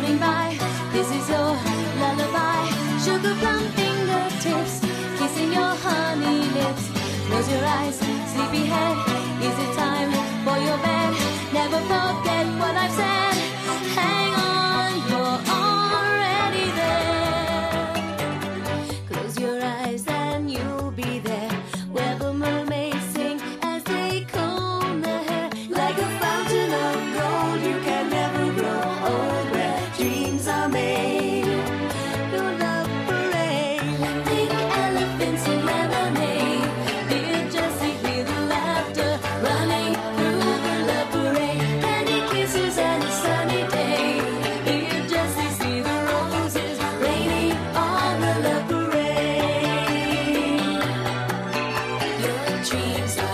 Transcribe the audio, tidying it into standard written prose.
standing by. This is your lullaby. Sugar plum fingertips, kissing your honey lips. Close your eyes, sleepyhead. Is it time for your bed? Never forget what I've said. Hang on, you're already there. Close your eyes and you'll be there, where the mermaids sing as they comb their hair. Like a fountain of gold, you can never grow old, where dreams are made. Your love parade, pink elephants and lemonade. Dear Jessie, hear the laughter running through the love parade. Candy kisses and a sunny day. Dear Jessie, see the roses raining on the love parade. Your dreams are